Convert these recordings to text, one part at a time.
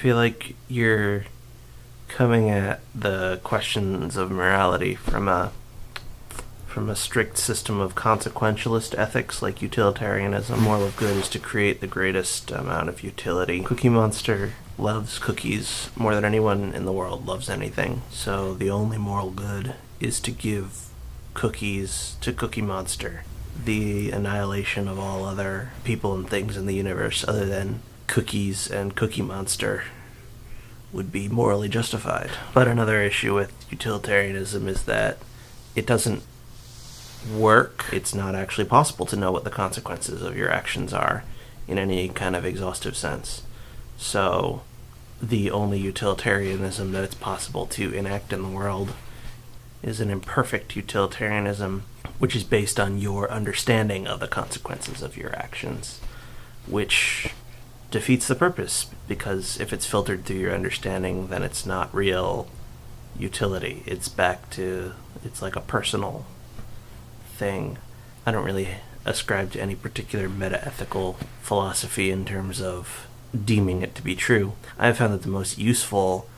I feel like you're coming at the questions of morality from a strict system of consequentialist ethics like utilitarianism. Moral of good is to create the greatest amount of utility. Cookie Monster loves cookies more than anyone in the world loves anything. So the only moral good is to give cookies to Cookie Monster. The annihilation of all other people and things in the universe other than cookies and Cookie Monster would be morally justified. But another issue with utilitarianism is that it doesn't work. It's not actually possible to know what the consequences of your actions are in any kind of exhaustive sense. So the only utilitarianism that it's possible to enact in the world is an imperfect utilitarianism, which is based on your understanding of the consequences of your actions, which defeats the purpose, because if it's filtered through your understanding, then it's not real utility. It's like a personal thing. I don't really ascribe to any particular metaethical philosophy in terms of deeming it to be true. I have found that the most useful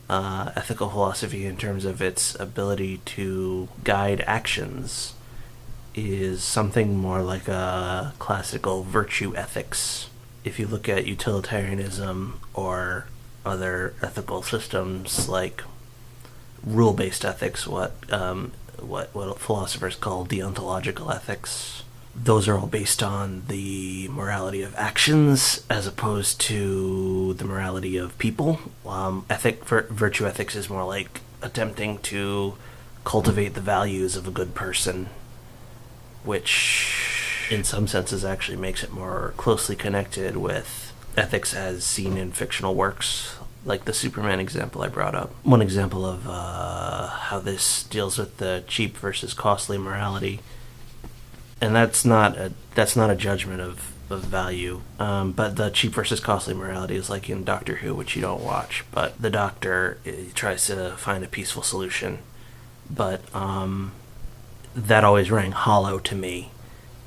ethical philosophy in terms of its ability to guide actions is something more like a classical virtue ethics. If you look at utilitarianism or other ethical systems like rule-based ethics, what philosophers call deontological ethics, those are all based on the morality of actions as opposed to the morality of people. Virtue ethics is more like attempting to cultivate the values of a good person, which in some senses actually makes it more closely connected with ethics as seen in fictional works, like the Superman example I brought up. One example of how this deals with the cheap versus costly morality, and that's not a judgment of value, but the cheap versus costly morality is like in Doctor Who, which you don't watch, but the Doctor tries to find a peaceful solution, but that always rang hollow to me,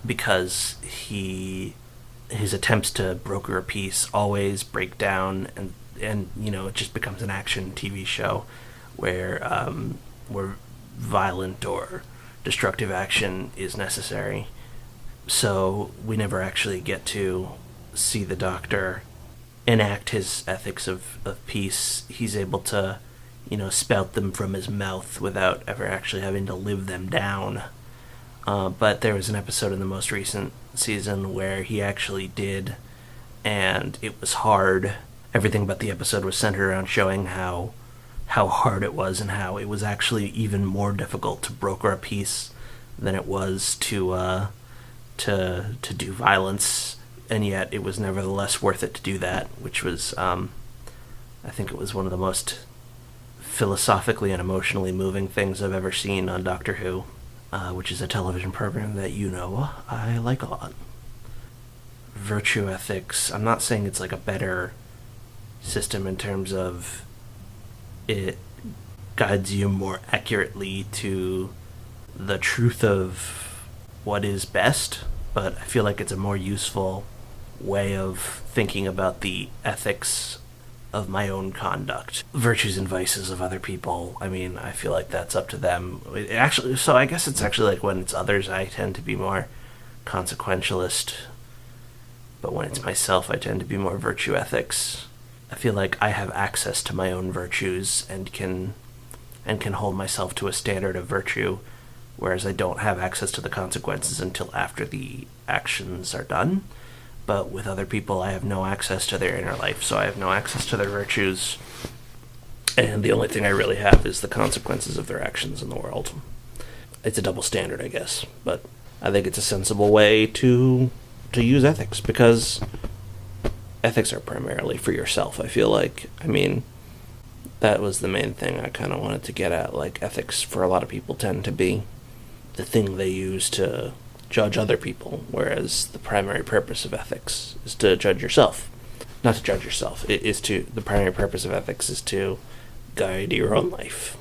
because his attempts to broker a peace always break down, and it just becomes an action TV show where violent or destructive action is necessary. So we never actually get to see the Doctor enact his ethics of peace. He's able to, spout them from his mouth without ever actually having to live them down. But there was an episode in the most recent season where he actually did, and it was hard. Everything about the episode was centered around showing how hard it was, and how it was actually even more difficult to broker a peace than it was to do violence, and yet it was nevertheless worth it to do that, which was, I think it was one of the most philosophically and emotionally moving things I've ever seen on Doctor Who, which is a television program that I like a lot. Virtue ethics, I'm not saying it's like a better system in terms of it guides you more accurately to the truth of what is best, but I feel like it's a more useful way of thinking about the ethics of my own conduct. Virtues and vices of other people, I feel like that's up to them. So I guess it's actually like when it's others, I tend to be more consequentialist, but when it's myself, I tend to be more virtue ethics. I feel like I have access to my own virtues and can hold myself to a standard of virtue, whereas I don't have access to the consequences until after the actions are done. But with other people, I have no access to their inner life, so I have no access to their virtues, and the only thing I really have is the consequences of their actions in the world. It's a double standard, I guess, but I think it's a sensible way to use ethics, because ethics are primarily for yourself, I feel like. That was the main thing I kind of wanted to get at. Like, ethics for a lot of people tend to be the thing they use to judge other people, whereas the primary purpose of ethics is to judge yourself. Not to judge yourself. The primary purpose of ethics is to guide your own life.